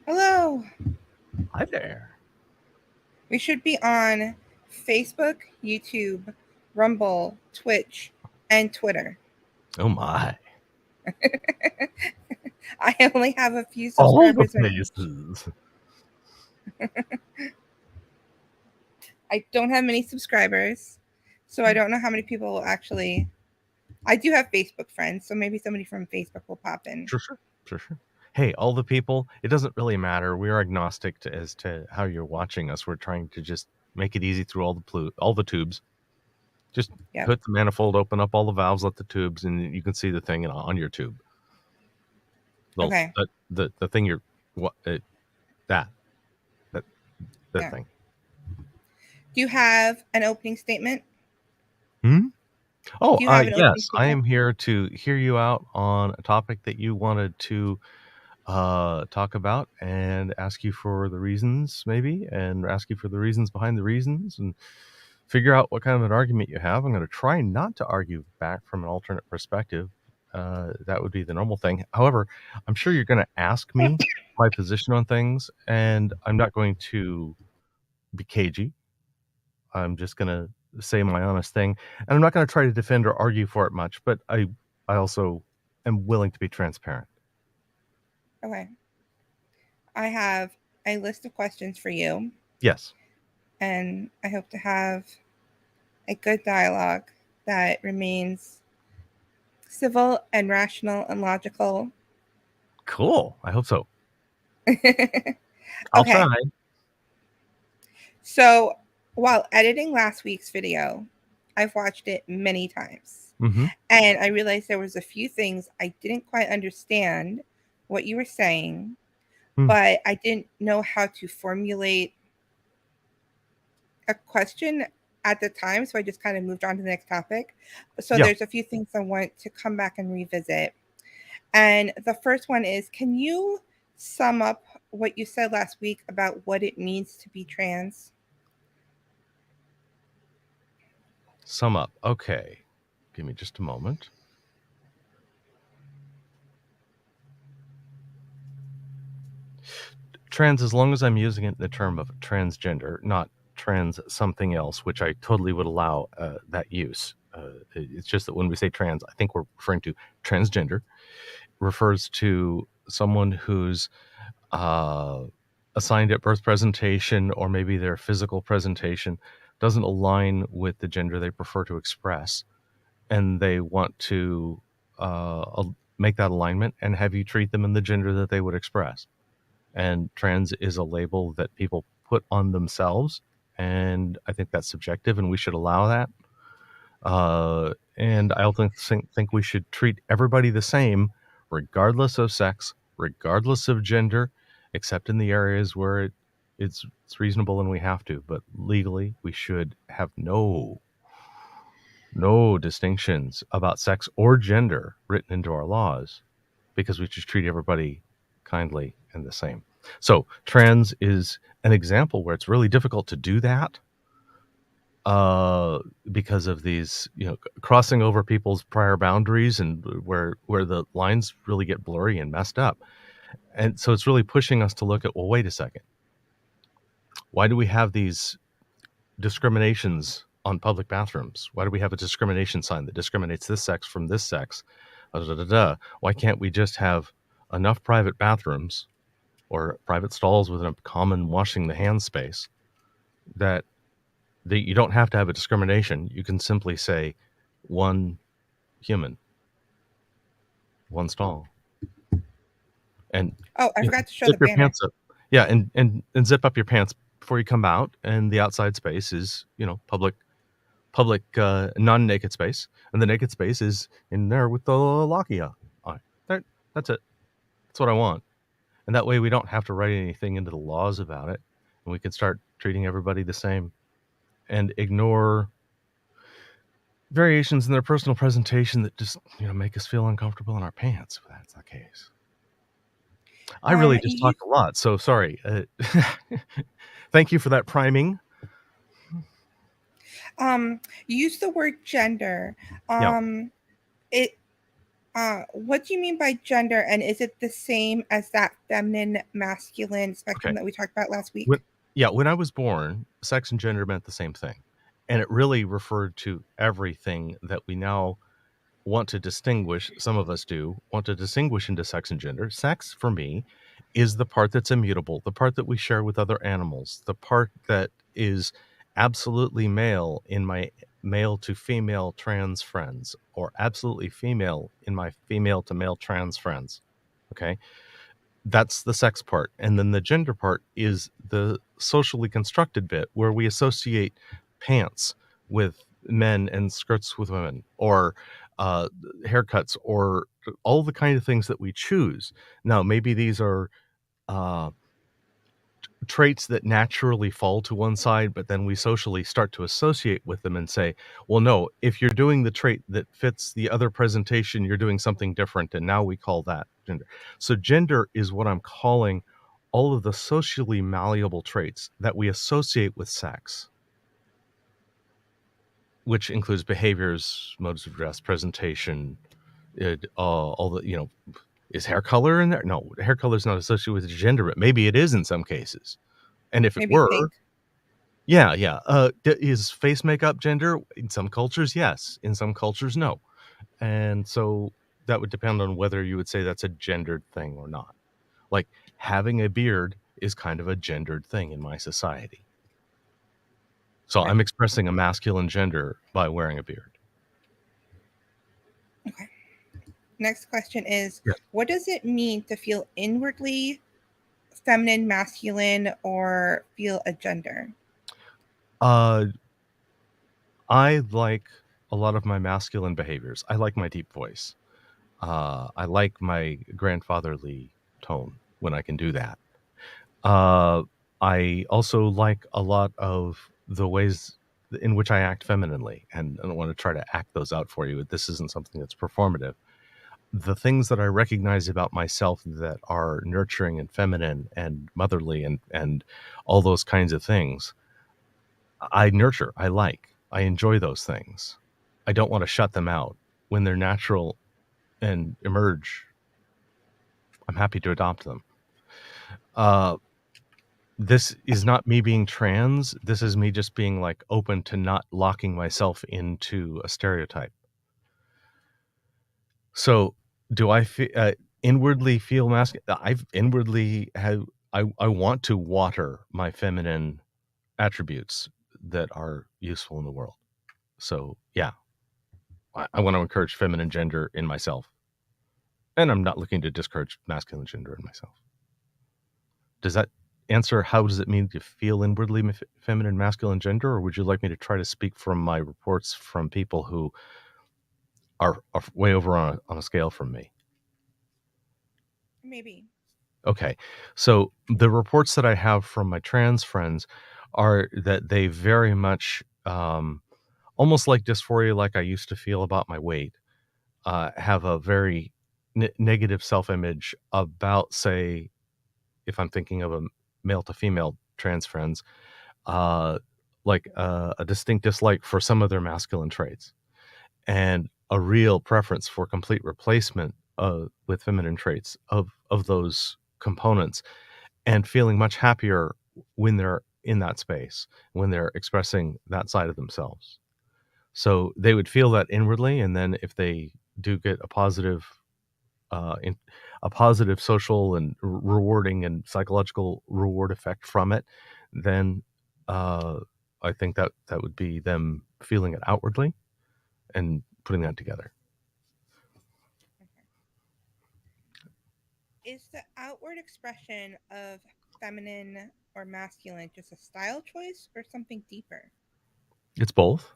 Hello. Hi there. We should be on Facebook, YouTube, Rumble, Twitch, and Twitter. Oh my. I only have a few All the subscribers on each. places. I don't have many subscribers, so I don't know how many people will actually. I do have Facebook friends, so maybe somebody from Facebook will pop in. Sure. Hey, all the people, it doesn't really matter. We are agnostic as to how you're watching us. We're trying to just make it easy through all the tubes. Just Yep. put the manifold, open up all the valves, let the tubes, and you can see the thing on your tube. Well, Okay. the thing you're what that that that Yeah. thing. Do you have an opening statement? Hmm? Oh, Do you have an opening yes, I statement? am here to hear you out on a topic that you wanted to talk about and ask you for the reasons, maybe, and ask you for the reasons behind the reasons and figure out what kind of an argument you have. I'm going to try not to argue back from an alternate perspective. That would be the normal thing. However, I'm sure you're going to ask me my position on things, and I'm not going to be cagey. I'm just going to say my honest thing, and I'm not going to try to defend or argue for it much, but I also am willing to be transparent. Okay. I have a list of questions for you, Yes. and I hope to have a good dialogue that remains civil and rational and logical. Cool. I hope so. I'll try. Okay. So while editing last week's video, I've watched it many times. Hmm. And I realized there was a few things I didn't quite understand what you were saying, Hmm. but I didn't know how to formulate a question at the time, so I just kind of moved on to the next topic. So Yeah. there's a few things I want to come back and revisit. And the first one is, can you sum up what you said last week about what it means to be trans? Sum up. Okay. Give me just a moment. Trans, as long as I'm using it in the term of transgender, not trans something else, which I totally would allow that use. It's just that when we say trans, I think we're referring to transgender, refers to someone who's uh, assigned at birth presentation or maybe their physical presentation doesn't align with the gender they prefer to express. And they want to make that alignment and have you treat them in the gender that they would express. And trans is a label that people put on themselves, and I think that's subjective, and we should allow that. And I also think we should treat everybody the same, regardless of sex, regardless of gender, except in the areas where it's reasonable and we have to. But legally, we should have no distinctions about sex or gender written into our laws because we just treat everybody kindly and the same. So trans is an example where it's really difficult to do that uh, because of these, crossing over people's prior boundaries and where the lines really get blurry and messed up. And so it's really pushing us to look at, well, wait a second. Why do we have these discriminations on public bathrooms? Why do we have a discrimination sign that discriminates this sex from this sex? Why can't we just have enough private bathrooms or private stalls with a common washing the hands space that you don't have to have a discrimination? You can simply say one human, one stall, and Oh, I forgot to show zip the your banner. pants up. Yeah, and zip up your pants before you come out, and the outside space is public non-naked space, and the naked space is in there with the locky on it. That's it. That's what I want. And that way we don't have to write anything into the laws about it, and we can start treating everybody the same and ignore variations in their personal presentation that just make us feel uncomfortable in our pants if that's the case. I really just You talked a lot, so sorry. Thank you for that priming. use the word gender. Yeah. It What do you mean by gender, and is it the same as that feminine masculine spectrum Okay. that we talked about last When, week? yeah, when I was born, sex and gender meant the same thing. And it really referred to everything that we now want to distinguish. Some of us do want to distinguish into sex and gender. Sex, for me, is the part that's immutable, the part that we share with other animals, the part that is absolutely male in my male to female trans friends, or absolutely female in my female to male trans friends. Okay. That's the sex part. And then the gender part is the socially constructed bit where we associate pants with men and skirts with women, or uh, haircuts, or all the kind of things that we choose. Now, maybe these are uh, traits that naturally fall to one side, but then we socially start to associate with them and say, well, no, if you're doing the trait that fits the other presentation, you're doing something different. And now we call that gender. So, gender is what I'm calling all of the socially malleable traits that we associate with sex, which includes behaviors, modes of dress, presentation, all the, is hair color in there? No, hair color is not associated with gender, but maybe it is in some cases. And if it Maybe were, pink. yeah, yeah. Is face makeup gender? In some cultures, yes. In some cultures, no. And so that would depend on whether you would say that's a gendered thing or not. Like having a beard is kind of a gendered thing in my society. So I'm Right. expressing a masculine gender by wearing a beard. Okay. Next question is, Yes. what does it mean to feel inwardly feminine, masculine, or feel a gender? Uh, I like a lot of my masculine behaviors. I like my deep voice. I like my grandfatherly tone when I can do that. Uh, I also like a lot of the ways in which I act femininely, and I don't want to try to act those out for you. This isn't something that's performative. The things that I recognize about myself that are nurturing and feminine and motherly and all those kinds of things, I nurture, I enjoy those things. I don't want to shut them out. When they're natural and emerge, I'm happy to adopt them. Uh, this is not me being trans. This is me just being like open to not locking myself into a stereotype. So, do I inwardly feel masculine? I've inwardly have I want to water my feminine attributes that are useful in the world. So, yeah, I want to encourage feminine gender in myself, and I'm not looking to discourage masculine gender in myself. Does that answer how does it mean to feel inwardly feminine, masculine gender, or would you like me to try to speak from my reports from people who are way over on a scale from me? Maybe. Okay, so the reports that I have from my trans friends are that they very much, almost like dysphoria, like I used to feel about my weight, have a very negative self-image about, say, if I'm thinking of a male to female trans friends, uh, like a distinct dislike for some of their masculine traits and a real preference for complete replacement with feminine traits of those components, and feeling much happier when they're in that space, when they're expressing that side of themselves. So they would feel that inwardly, and then if they do get in, a positive social and rewarding and psychological reward effect from it, then uh, I think that that would be them feeling it outwardly and putting that together. Okay. Is the outward expression of feminine or masculine just a style choice or something deeper? It's both.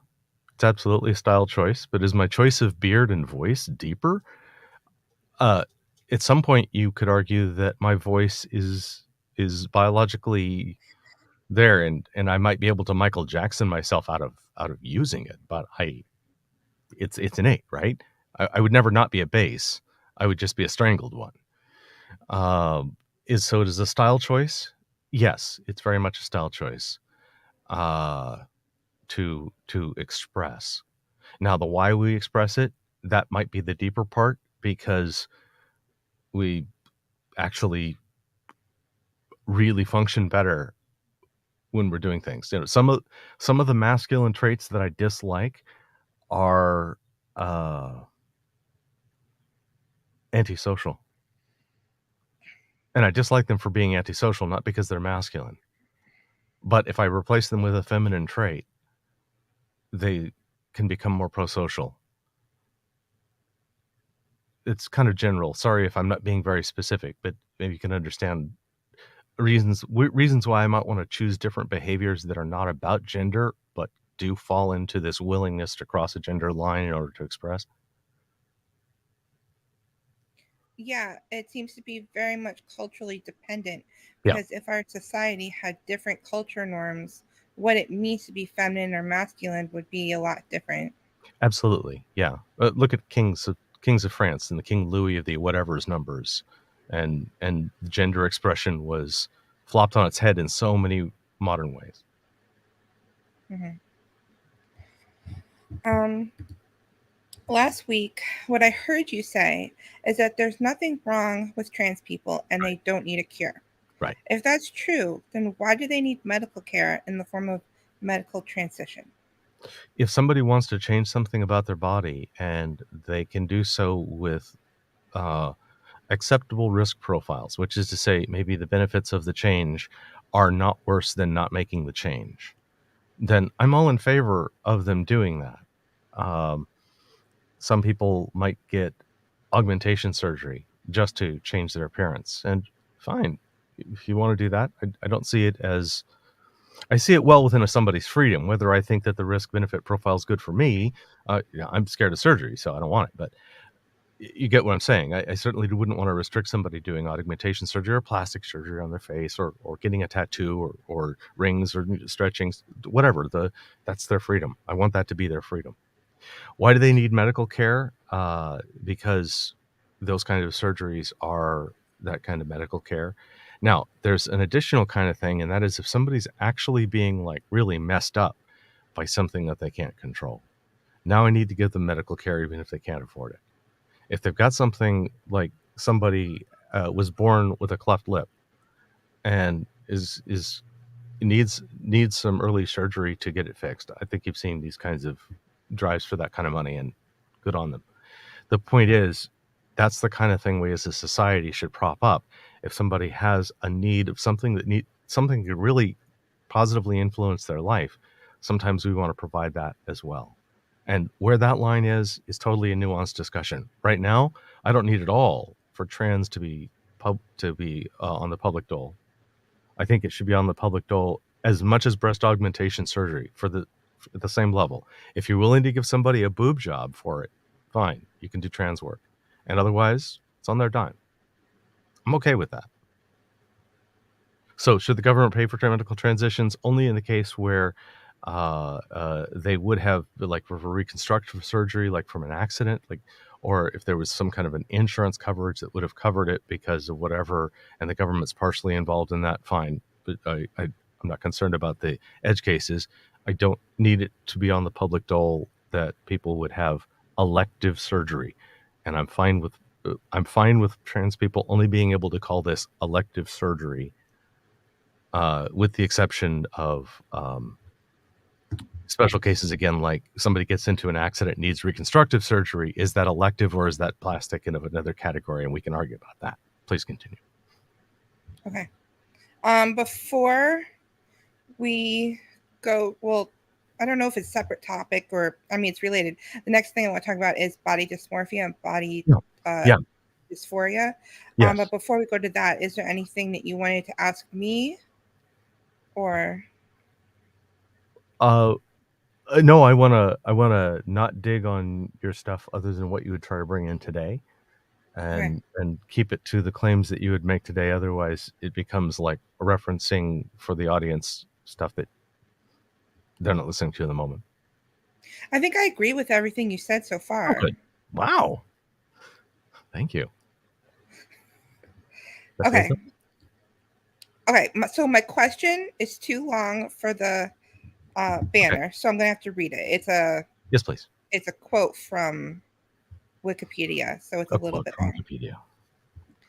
It's absolutely a style choice, but is my choice of beard and voice deeper? Uh, at some point, you could argue that my voice is biologically there, and I might be able to Michael Jackson myself out of using it, but I it's innate, right? I would never not be a bass. I would just be a strangled one. Is so it is a style choice? Yes, it's very much a style choice. Uh, to express. Now, the why we express it, that might be the deeper part because we actually really function better when we're doing things. Some of the masculine traits that I dislike are antisocial. And I dislike them for being antisocial, not because they're masculine. But if I replace them with a feminine trait, they can become more pro-social. It's kind of general. Sorry if I'm not being very specific, but maybe you can understand reasons why I might want to choose different behaviors that are not about gender, but do fall into this willingness to cross a gender line in order to express. Yeah, it seems to be very much culturally dependent Yeah, because if our society had different culture norms, what it means to be feminine or masculine would be a lot different. absolutely. Yeah. Look at kings of France and the King Louis of the whatever's numbers, and gender expression was flopped on its head in so many modern ways. Mhm. Um, Last week, what I heard you say is that there's nothing wrong with trans people and they don't need a cure. Right. If that's true, then why do they need medical care in the form of medical transition? If somebody wants to change something about their body and they can do so with uh, acceptable risk profiles, which is to say, maybe the benefits of the change are not worse than not making the change, then I'm all in favor of them doing that. Um, some people might get augmentation surgery just to change their appearance, and fine. If you want to do that, I don't see it as I see it well within somebody's freedom. Whether I think that the risk benefit profile is good for me, I'm scared of surgery, so I don't want it. But you get what I'm saying. I certainly wouldn't want to restrict somebody doing augmentation surgery or plastic surgery on their face, or getting a tattoo, or rings, or stretching, whatever. That's their freedom. I want that to be their freedom. Why do they need medical care? Because those kind of surgeries are that kind of medical care. Now, there's an additional kind of thing, and that is if somebody's actually being like really messed up by something that they can't control. Now I need to give them medical care even if they can't afford it. If they've got something like somebody was born with a cleft lip and is needs some early surgery to get it fixed. I think you've seen these kinds of drives for that kind of money, and good on them. The point is, that's the kind of thing we as a society should prop up. If somebody has a need of something to really positively influence their life, sometimes we want to provide that as well. And where that line is totally a nuanced discussion. Right now, I don't need it all for trans to be on the public dole. I think it should be on the public dole as much as breast augmentation surgery at the same level. If you're willing to give somebody a boob job for it, fine, you can do trans work. And otherwise, it's on their dime. I'm okay with that. So, should the government pay for medical transitions? Only in the case where they would have, like, for reconstructive surgery, like from an accident, like, or if there was some kind of an insurance coverage that would have covered it because of whatever, and the government's partially involved in that. Fine, but I'm not concerned about the edge cases. I don't need it to be on the public dole that people would have elective surgery, and I'm fine with trans people only being able to call this elective surgery, with the exception of special cases, again, like somebody gets into an accident, needs reconstructive surgery. Is that elective or is that plastic and of another category? And we can argue about that. Please continue. Okay. Before we go, well, I don't know if it's a separate topic or, I mean, it's related. The next thing I want to talk about is body dysmorphia and body Yeah. uh, Yeah. dysphoria. But Yes. before we go to that, is there anything that you wanted to ask me or? Uh, no, I wanna not dig on your stuff other than what you would try to bring in today, Okay. and keep it to the claims that you would make today. Otherwise, it becomes like referencing for the audience stuff that they're not listening to in the moment. I think I agree with everything you said so Oh, far. good. Wow. Thank you. That's Okay. so. Okay. So my question is too long for the Okay. banner, so I'm gonna have to read it. Yes, please. It's a quote from Wikipedia, so it's a A little quote bit from long. Wikipedia.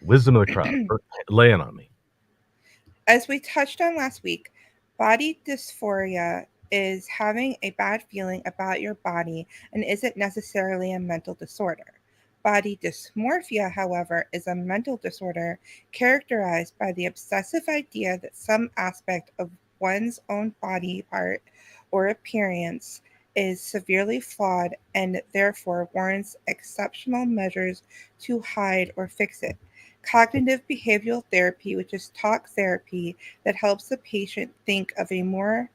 Wisdom of the crowd. Lay it on me. As we touched on last week, body dysphoria is having a bad feeling about your body and isn't necessarily a mental disorder. Body dysmorphia, however, is a mental disorder characterized by the obsessive idea that some aspect of one's own body part or appearance is severely flawed and therefore warrants exceptional measures to hide or fix it. Cognitive behavioral therapy, which is talk therapy that helps the patient think of a more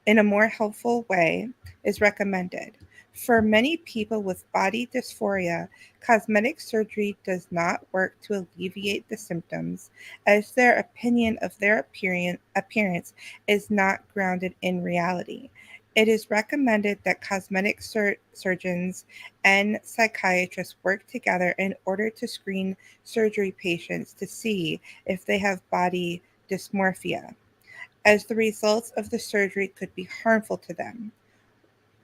in a more helpful way, is recommended. For many people with body dysphoria, cosmetic surgery does not work to alleviate the symptoms, as their opinion of their appearance is not grounded in reality. It is recommended that cosmetic surgeons and psychiatrists work together in order to screen surgery patients to see if they have body dysmorphia, as the results of the surgery could be harmful to them.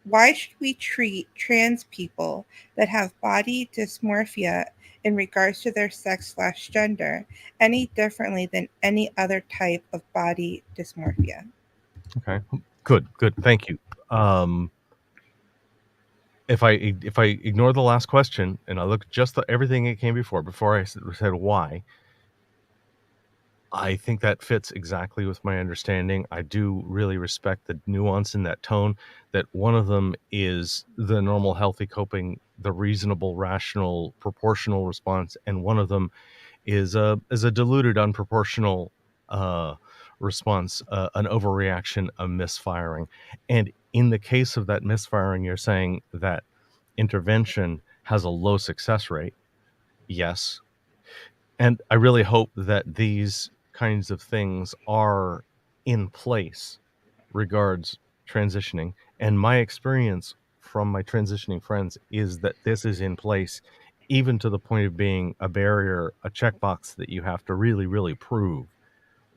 Why should we treat trans people that have body dysmorphia in regards to their sex/gender any differently than any other type of body dysmorphia? Okay. Good. Thank you. Um, if I ignore the last question and I look just everything that came before I said why, I think that fits exactly with my understanding. I do really respect the nuance in that tone, that one of them is the normal, healthy coping, the reasonable, rational, proportional response, and one of them is a diluted, unproportional uh, response, an overreaction, a misfiring. And in the case of that misfiring, you're saying that intervention has a low success rate. Yes, and I really hope that these kinds of things are in place regards transitioning. And my experience from my transitioning friends is that this is in place, even to the point of being a barrier, a checkbox that you have to really, really prove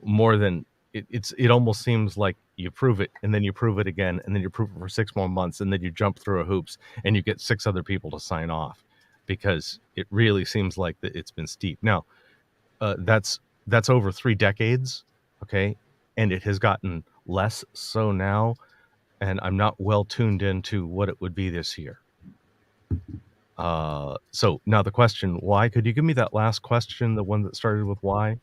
more than it almost seems like you prove it and then you prove it again and then you prove it for 6 more months and then you jump through a hoops and you get 6 other people to sign off because it really seems like that it's been steep. Now, that's over 3 decades, okay, and it has gotten less so now, and I'm not well tuned into what it would be this year. So now the question, why? Could you give me that last question, the one that started with why?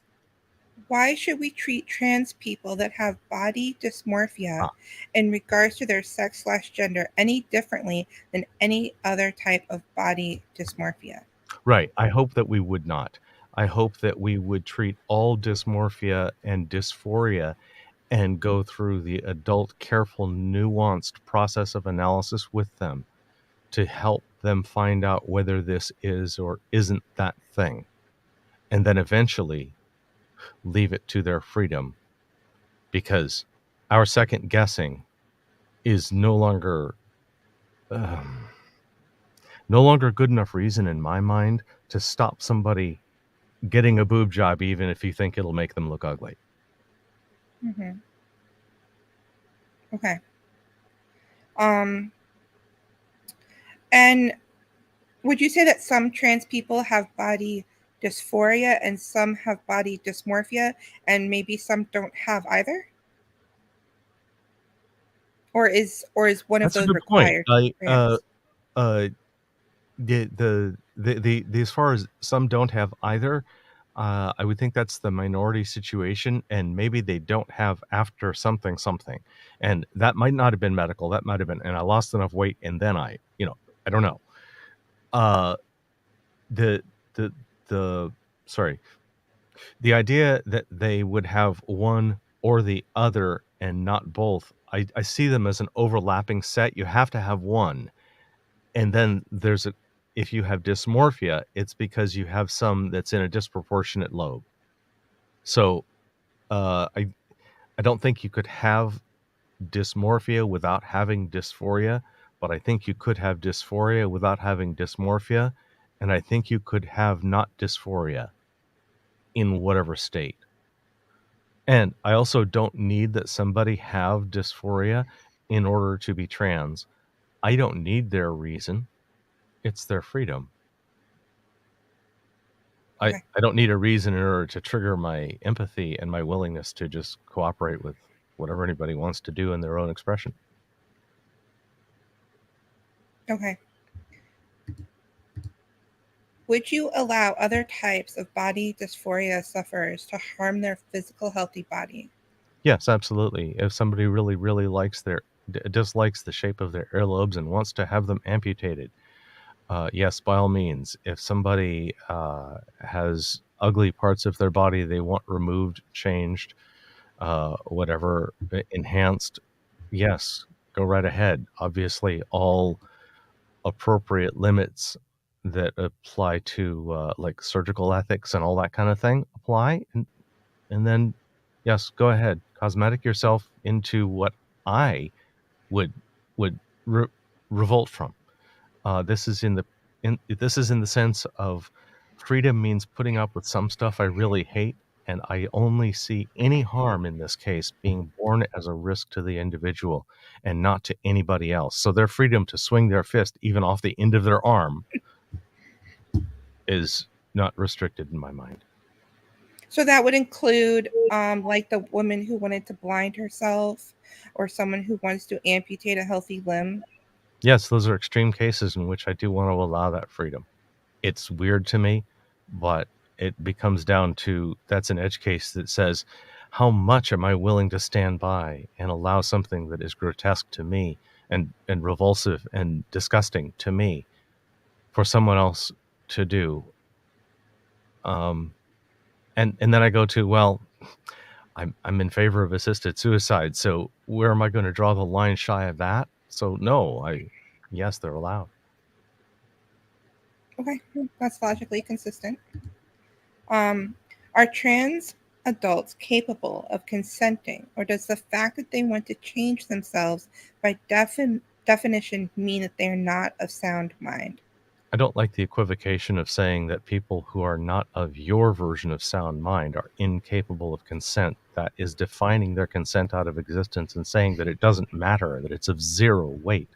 Why should we treat trans people that have body dysmorphia Ah, in regards to their sex/gender any differently than any other type of body dysmorphia? right. I hope that we would not. I hope that we would treat all dysmorphia and dysphoria and go through the adult, careful, nuanced process of analysis with them to help them find out whether this is or isn't that thing, and then eventually leave it to their freedom, because our second guessing is um, no longer good enough reason in my mind to stop somebody getting a boob job, even if you think it'll make them look ugly. Hmm. Okay. Um, and would you say that some trans people have body dysphoria and some have body dysmorphia, and maybe some don't have either? Or is one of That's a those good point. required to be trans? Uh, the as far as some don't have either, I would think that's the minority situation, and maybe they don't have after something something, and that might not have been medical. That might have been, and I lost enough weight, and then I don't know. Uh, the the the sorry, the idea that they would have one or the other and not both. I see them as an overlapping set. You have to have one, and then there's a if you have dysmorphia, it's because you have some that's in a disproportionate lobe. So, I don't think you could have dysmorphia without having dysphoria, but I think you could have dysphoria without having dysmorphia, and I think you could have not dysphoria in whatever state. And I also don't need that somebody have dysphoria in order to be trans. I don't need their reason. It's their freedom. Okay. I don't need a reason in order to trigger my empathy and my willingness to just cooperate with whatever anybody wants to do in their own expression. Okay. Would you allow other types of body dysphoria sufferers to harm their physical healthy body? Yes, absolutely. If somebody really, really dislikes the shape of their earlobes and wants to have them amputated, yes, by all means. If somebody has ugly parts of their body they want removed, changed, whatever, enhanced, yes, go right ahead. Obviously, all appropriate limits that apply to like surgical ethics and all that kind of thing apply, and then yes, go ahead, cosmetic yourself into what I would would re- revolt from. This is in the sense of freedom means putting up with some stuff I really hate, and I only see any harm in this case being borne as a risk to the individual and not to anybody else. So their freedom to swing their fist even off the end of their arm is not restricted in my mind. So that would include like the woman who wanted to blind herself or someone who wants to amputate a healthy limb. Yes, those are extreme cases in which I do want to allow that freedom. It's weird to me, but it becomes down to that's an edge case that says, how much am I willing to stand by and allow something that is grotesque to me and revulsive and disgusting to me for someone else to do? And then I go to, well, I'm in favor of assisted suicide, so where am I going to draw the line shy of that? So no, yes, they're allowed. Okay, that's logically consistent. Um, are trans adults capable of consenting, or does the fact that they want to change themselves by definition mean that they are not of sound mind? I don't like the equivocation of saying that people who are not of your version of sound mind are incapable of consent. That is defining their consent out of existence and saying that it doesn't matter, that it's of zero weight.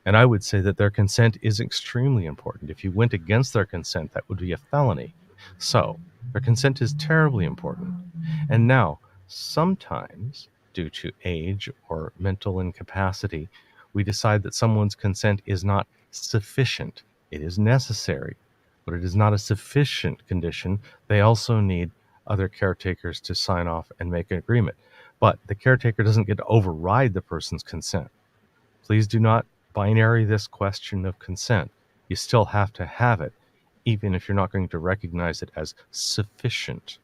And I would say that their consent is extremely important. If you went against their consent, that would be a felony. So their consent is terribly important. And now, sometimes, due to age or mental incapacity, we decide that someone's consent is not sufficient. It is necessary, but it is not a sufficient condition. They also need other caretakers to sign off and make an agreement. But the caretaker doesn't get to override the person's consent. Please do not binary this question of consent. You still have to have it, even if you're not going to recognize it as sufficient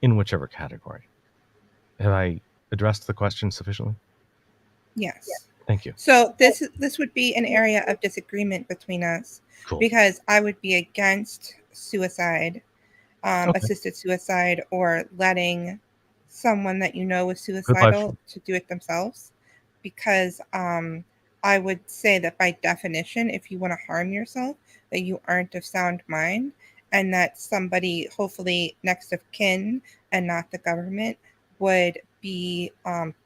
in whichever category. Have I addressed the question sufficiently? Yes. Thank you. So this would be an area of disagreement between us Cool. because I would be against suicide, Okay. assisted suicide, or letting someone that you know is Good life. suicidal to do it themselves, because I would say that by definition, if you want to harm yourself, that you aren't of sound mind, and that somebody, hopefully next of kin and not the government, would be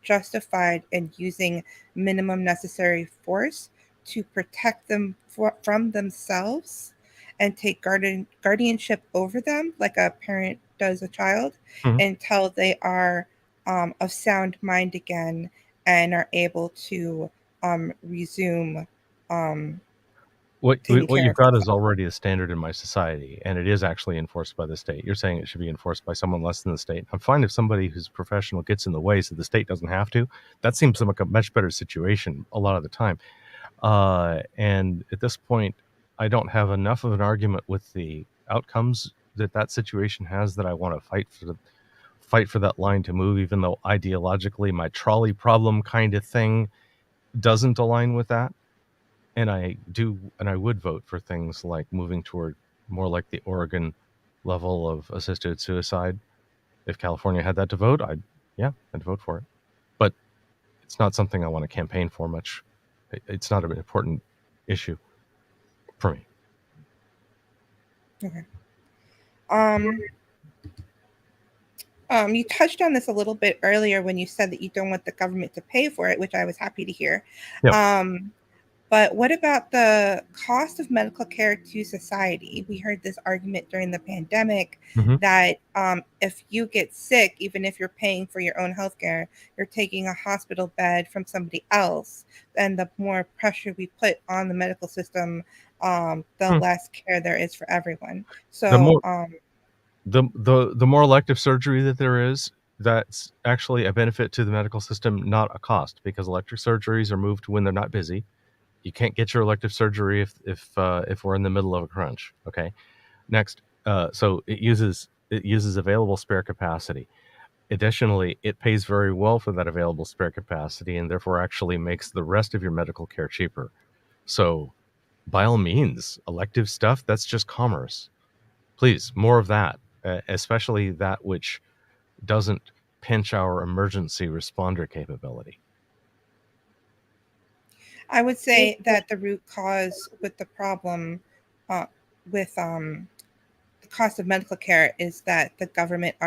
justified in using minimum necessary force to protect them from themselves and take guardianship over them like a parent does a child Mhm. until they are of sound mind again and are able to resume What taking what care you've of got is themselves. already a standard in my society, and it is actually enforced by the state. You're saying it should be enforced by someone less than the state. I'm fine if somebody who's professional gets in the way so the state doesn't have to. That seems like a much better situation a lot of the time. And at this point, I don't have enough of an argument with the outcomes that situation has that I want to fight for that line to move, even though ideologically my trolley problem kind of thing doesn't align with that. And I would vote for things like moving toward more like the Oregon level of assisted suicide. If California had that to vote, I'd vote for it. But it's not something I want to campaign for much. It's not an important issue for me. Okay. You touched on this a little bit earlier when you said that you don't want the government to pay for it, which I was happy to hear. Yep. Um, But what about the cost of medical care to society? We heard this argument during the pandemic Mm-hmm. that if you get sick, even if you're paying for your own healthcare, you're taking a hospital bed from somebody else. And the more pressure we put on the medical system, the Hmm. less care there is for everyone. The So, more the more elective surgery that there is, that's actually a benefit to the medical system, not a cost, because elective surgeries are moved when they're not busy. You can't get your elective surgery if we're in the middle of a crunch. Okay. Next, so it uses available spare capacity. Additionally, it pays very well for that available spare capacity, and therefore actually makes the rest of your medical care cheaper. So, by all means, elective stuff, that's just commerce. Please, more of that, especially that which doesn't pinch our emergency responder capability. I would say that the root cause with the problem uh, with the cost of medical care is that the government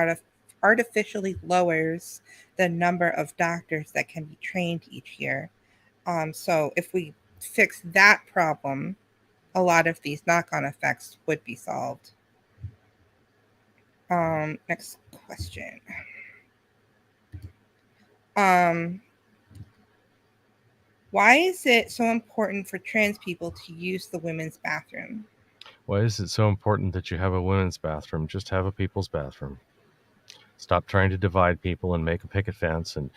artificially lowers the number of doctors that can be trained each year. So if we fix that problem, a lot of these knock-on effects would be solved. Next question. Um, why is it so important for trans people to use the women's bathroom? Why is it so important that you have a women's bathroom? Just have a people's bathroom. Stop trying to divide people and make a picket fence and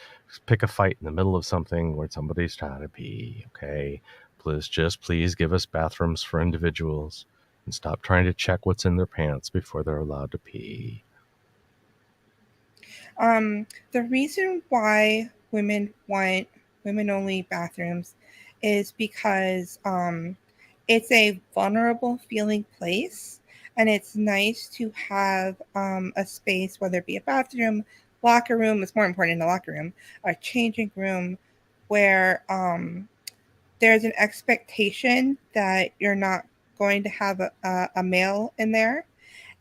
pick a fight in the middle of something where somebody's trying to pee. Okay, please give us bathrooms for individuals and stop trying to check what's in their pants before they're allowed to pee. The reason why women want women only bathrooms is because it's a vulnerable feeling place, and it's nice to have a space, whether it be a bathroom, locker room, it's more important in the locker room, a changing room, where there's an expectation that you're not going to have a male in there.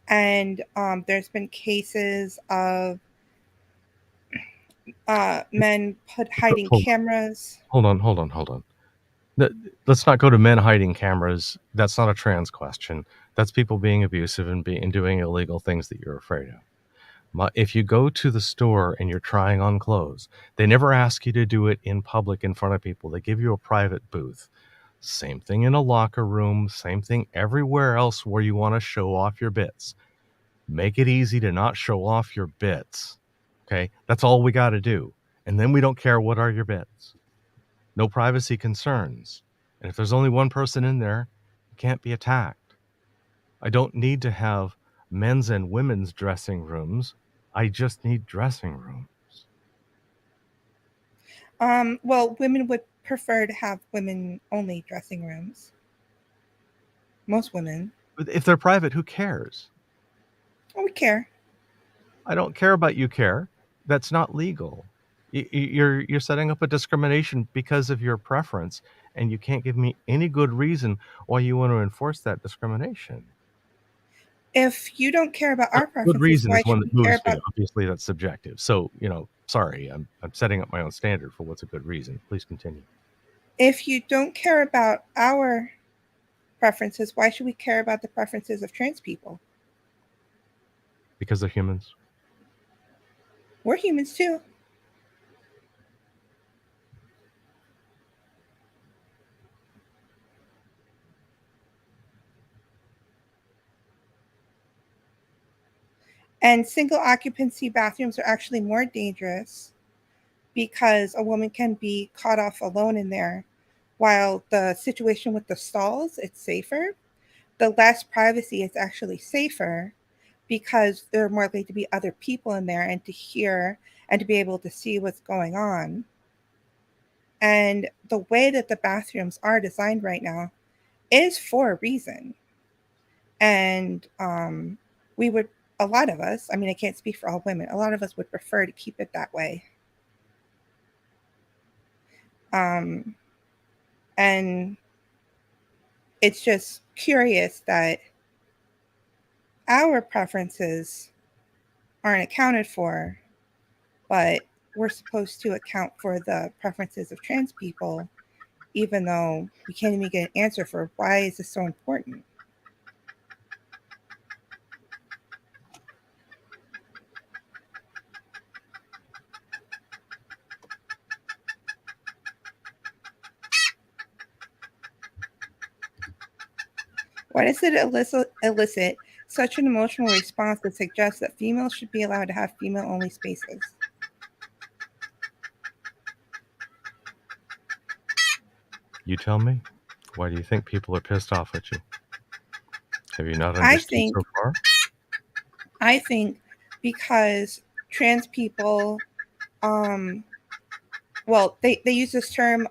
And there's been cases of men put hiding Hold cameras. hold on. Let's not go to men hiding cameras. That's not a trans question. That's people being abusive and doing illegal things that you're afraid of. If you go to the store and you're trying on clothes, they never ask you to do it in public in front of people. They give you a private booth. Same thing in a locker room, same thing everywhere else where you want to show off your bits. Make it easy to not show off your bits. Okay? That's all we got to do. And then we don't care what are your bits. No privacy concerns. And if there's only one person in there, you can't be attacked. I don't need to have men's and women's dressing rooms. I just need dressing rooms. Well, women would prefer to have women only dressing rooms. Most women. But if they're private, who cares? Oh, we care. I don't care about you care. That's not legal. You're setting up a discrimination because of your preference, and you can't give me any good reason why you want to enforce that discrimination. If you don't care about our Good preferences, reason why is one should that we care moves me. about? Obviously, that's subjective. So, sorry, I'm setting up my own standard for what's a good reason. Please continue. If you don't care about our preferences, why should we care about the preferences of trans people? Because they're humans. We're humans too. And single occupancy bathrooms are actually more dangerous because a woman can be caught off alone in there. While the situation with the stalls, it's safer. The less privacy is actually safer because there are more likely to be other people in there and to hear and to be able to see what's going on. And the way that the bathrooms are designed right now is for a reason. And we would, a lot of us, I mean, I can't speak for all women, a lot of us would prefer to keep it that way. Um, and it's just curious that our preferences aren't accounted for, but we're supposed to account for the preferences of trans people, even though we can't even get an answer for why is this so important. Why does it elicit such an emotional response that suggests that females should be allowed to have female-only spaces? You tell me. Why do you think people are pissed off at you? Have you not I understood think so far? I think because trans people, um, well, they use this term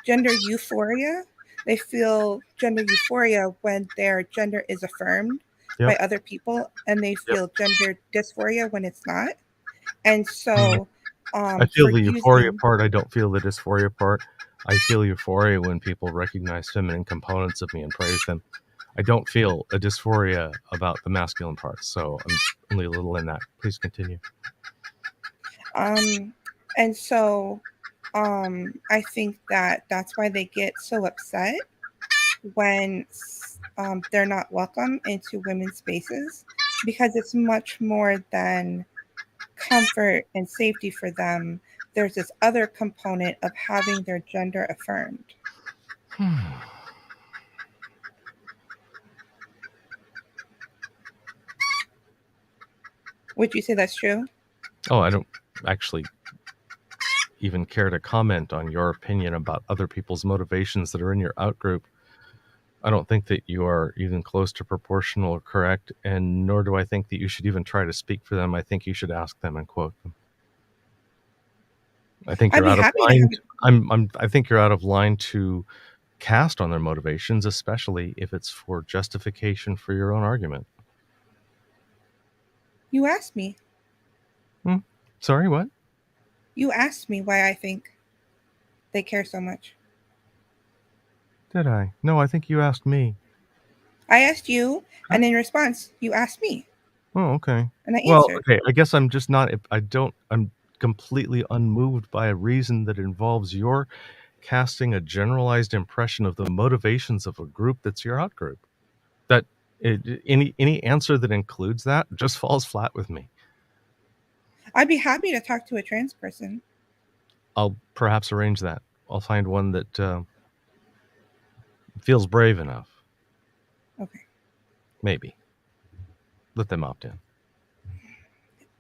gender euphoria. They feel gender euphoria when their gender is affirmed by Yep. other people, and they Yep. feel gender dysphoria when it's not. And Mm. so, I feel for the euphoria using, part. I don't feel the dysphoria part. I feel euphoria when people recognize feminine components of me and praise them. I don't feel a dysphoria about the masculine parts, so I'm only a little in that. Please continue. um, and so, I think that that's why they get so upset when they're not welcome into women's spaces, because it's much more than comfort and safety for them. There's this other component of having their gender affirmed. Would you say that's true? Oh, I don't actually even care to comment on your opinion about other people's motivations that are in your outgroup. I don't think that you are even close to proportional or correct, and nor do I think that you should even try to speak for them. I think you should ask them and quote them. I think I'd you're be out of happy to line. have it. I think you're out of line to cast on their motivations, especially if it's for justification for your own argument. You asked me. Sorry, what? You asked me why I think they care so much. Did I? No, I think you asked me. I asked you, Huh? and in response, you asked me, Oh, okay. and I Well, answered. okay, I guess I'm just not I'm completely unmoved by a reason that involves your casting a generalized impression of the motivations of a group that's your outgroup. That any answer that includes that just falls flat with me. I'd be happy to talk to a trans person. I'll perhaps arrange that. I'll find one that feels brave enough. Okay. Maybe. Let them opt in.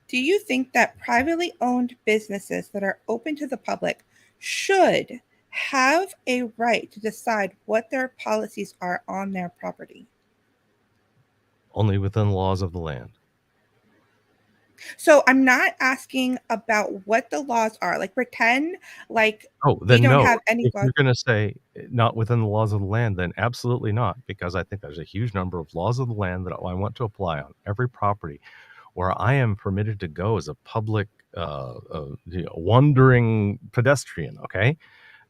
Do you think that privately owned businesses that are open to the public should have a right to decide what their policies are on their property? Only within the laws of the land. So I'm not asking about what the laws are. Like pretend like Oh, we then don't no. have any If laws. you're gonna say not within the laws of the land, then absolutely not, because I think there's a huge number of laws of the land that I want to apply on every property where I am permitted to go as a public, wandering pedestrian, okay?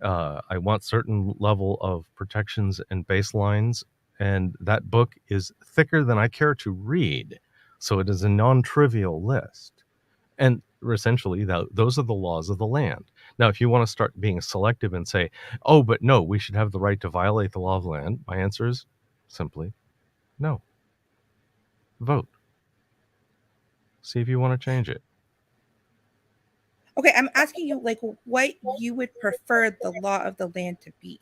I want certain level of protections and baselines, and that book is thicker than I care to read, so it is a non-trivial list. And essentially, those are the laws of the land. Now, if you want to start being selective and say, oh, but no, we should have the right to violate the law of the land, my answer is simply no. Vote. See if you want to change it. Okay, I'm asking you like what you would prefer the law of the land to be.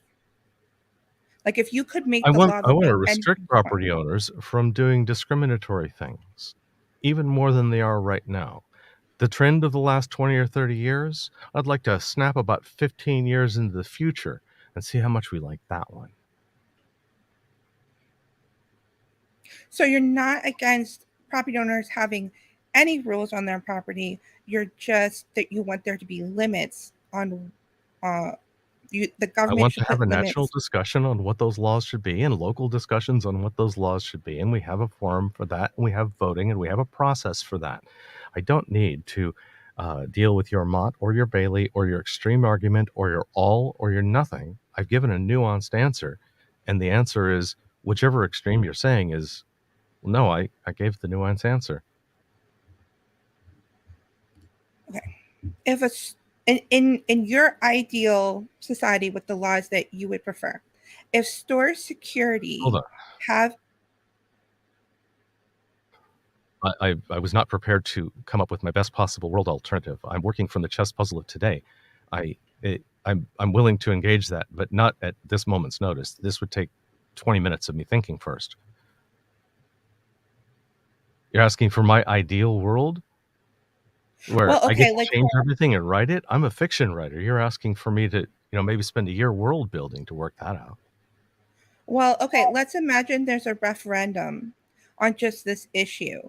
Like if you could make the law of I the want to land restrict anything you want. property owners from doing discriminatory things, even more than they are right now. The trend of the last 20 or 30 years, I'd like to snap about 15 years into the future and see how much we like that one. So you're not against property owners having any rules on their property. You're just that you want there to be limits on uh the I government want to should have put a national limits. discussion on what those laws should be and local discussions on what those laws should be. And we have a forum for that, and we have voting, and we have a process for that. I don't need to deal with your Mott or your Bailey or your extreme argument or your all or your nothing. I've given a nuanced answer. And the answer is whichever extreme you're saying is, well, no, I gave the nuanced answer. Okay. If a in your ideal society with the laws that you would prefer, if store Hold security on. have I was not prepared to come up with my best possible world alternative. I'm working from the chess puzzle of today. I'm willing to engage that, but not at this moment's notice. This would take 20 minutes of me thinking first. You're asking for my ideal world where well, I get okay, to like change everything and write it? I'm a fiction writer. You're asking for me to, maybe spend a year world building to work that out. well, okay, let's imagine there's a referendum on just this issue.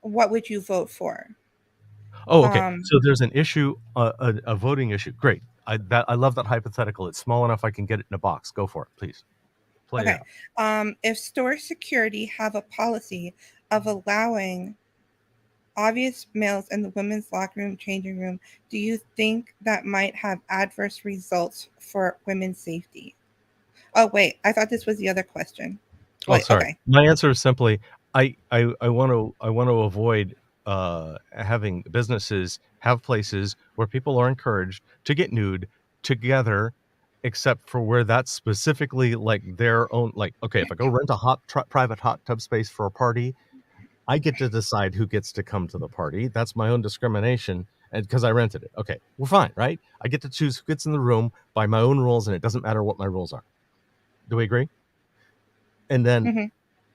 What would you vote for? Oh, okay. Um, So there's an issue, a voting issue. Great. I love that hypothetical. It's small enough I can get it in a box. Go for it, please. Play it okay. out. If store security have a policy of allowing obvious males in the women's locker room, changing room, do you think that might have adverse results for women's safety? Oh, wait, I thought this was the other question. Oh, Wait, sorry. okay. My answer is simply I want to avoid having businesses have places where people are encouraged to get nude together, except for where that's specifically like their own. Like, okay, if I go rent a private hot tub space for a party, I get to decide who gets to come to the party. That's my own discrimination, and because I rented it. Okay, we're fine, right? I get to choose who gets in the room by my own rules, and it doesn't matter what my rules are. Do we agree? And then Hmm.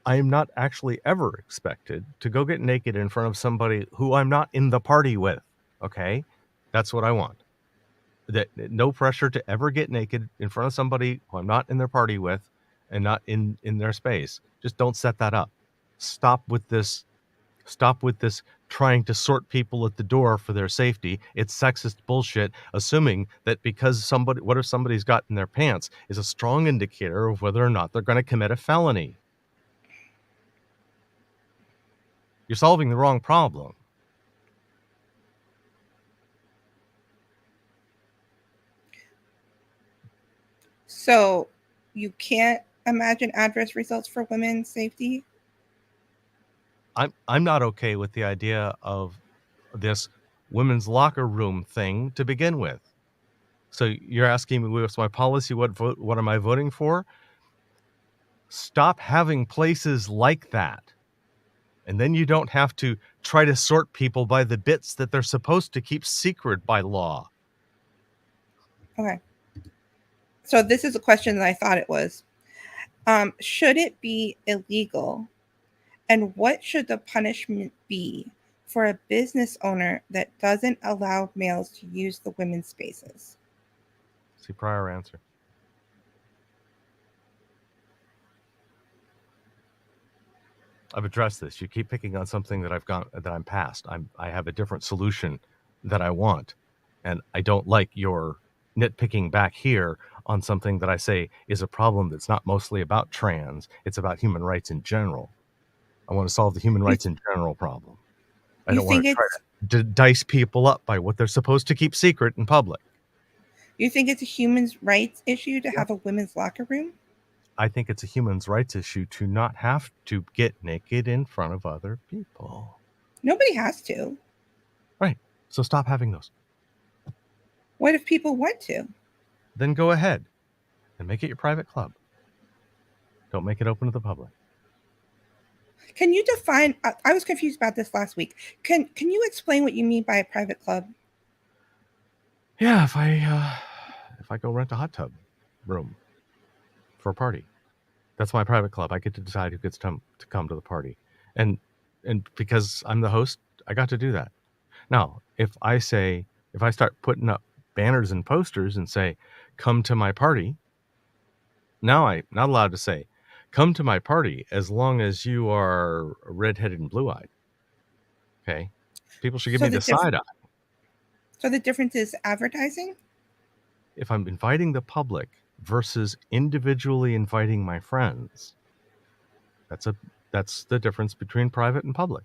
I am not actually ever expected to go get naked in front of somebody who I'm not in the party with. Okay? That's what I want. That no pressure to ever get naked in front of somebody who I'm not in their party with and not in their space. Just don't set that up. Stop with this. Stop with this trying to sort people at the door for their safety. It's sexist bullshit, assuming that because what if somebody's got in their pants is a strong indicator of whether or not they're going to commit a felony. You're solving the wrong problem. So you can't imagine adverse results for women's safety? I'm not okay with the idea of this women's locker room thing to begin with. So you're asking me what's my policy? What am I voting for? Stop having places like that. And then you don't have to try to sort people by the bits that they're supposed to keep secret by law. Okay. So this is a question that I thought it was. Should it be illegal? And what should the punishment be for a business owner that doesn't allow males to use the women's spaces? See prior answer. I've addressed this. You keep picking on something that I'm past. I have a different solution that I want. And I don't like your nitpicking back here on something that I say is a problem that's not mostly about trans. It's about human rights in general. I want to solve the human You, rights in general problem. I you don't want think to try it's to dice people up by what they're supposed to keep secret in public. you think it's a human rights issue to Yeah. have a women's locker room? I think it's a human rights issue to not have to get naked in front of other people. Nobody has to. Right. So stop having those. What if people want to? Then go ahead and make it your private club. Don't make it open to the public. Can you define? I was confused about this last week. Can you explain what you mean by a private club? Yeah, if I go rent a hot tub room for a party, that's my private club. I get to decide who gets to come to the party, and because I'm the host, I got to do that. Now, if I start putting up banners and posters and say, "Come to my party," now I'm not allowed to say, "Come to my party," as long as you are redheaded and blue-eyed. Okay, people should give So me the the diff- side eye. so the difference is advertising. If I'm inviting the public versus individually inviting my friends, that's a that's the difference between private and public.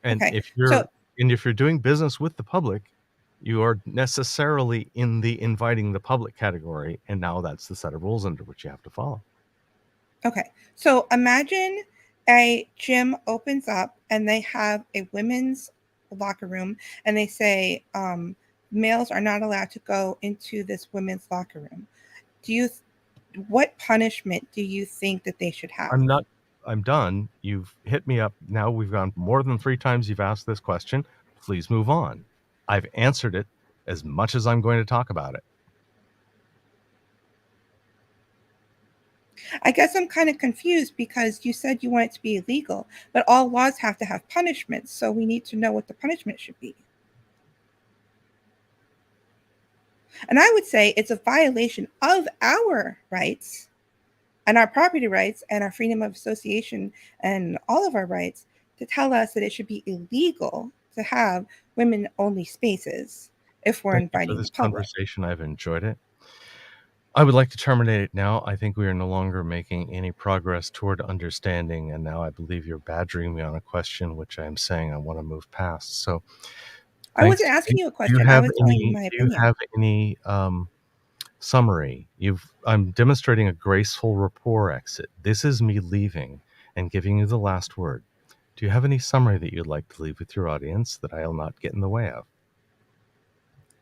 And Okay. if So you're doing business with the public, you are necessarily in the inviting the public category, and now that's the set of rules under which you have to follow. okay. So imagine a gym opens up and they have a women's locker room and they say males are not allowed to go into this women's locker room, do you what punishment do you think that they should have? I'm not. I'm done. You've hit me up. Now we've gone more than 3 times you've asked this question. Please move on. I've answered it as much as I'm going to talk about it. I guess I'm kind of confused because you said you want it to be illegal, but all laws have to have punishments, so we need to know what the punishment should be. And I would say it's a violation of our rights and our property rights and our freedom of association and all of our rights to tell us that it should be illegal to have women only spaces if we're Thank you for inviting the this public. conversation. I've enjoyed it. I would like to terminate it now. I think we are no longer making any progress toward understanding, and now I believe you're badgering me on a question, which I'm saying I want to move past. So, I thanks. wasn't asking you a Do you question, I have was telling you any? my Do you opinion. have any summary? I'm demonstrating a graceful rapport exit. This is me leaving and giving you the last word. Do you have any summary that you'd like to leave with your audience that I'll not get in the way of?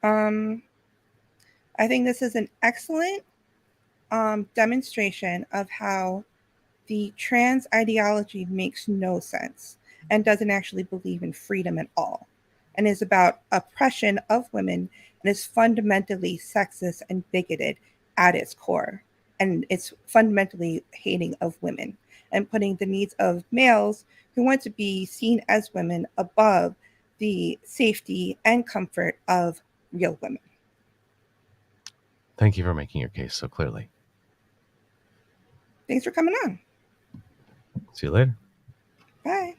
Um, I think this is an excellent demonstration of how the trans ideology makes no sense and doesn't actually believe in freedom at all and is about oppression of women and is fundamentally sexist and bigoted at its core. And it's fundamentally hating of women and putting the needs of males who want to be seen as women above the safety and comfort of real women. Thank you for making your case so clearly. Thanks for coming on. See you later. Bye.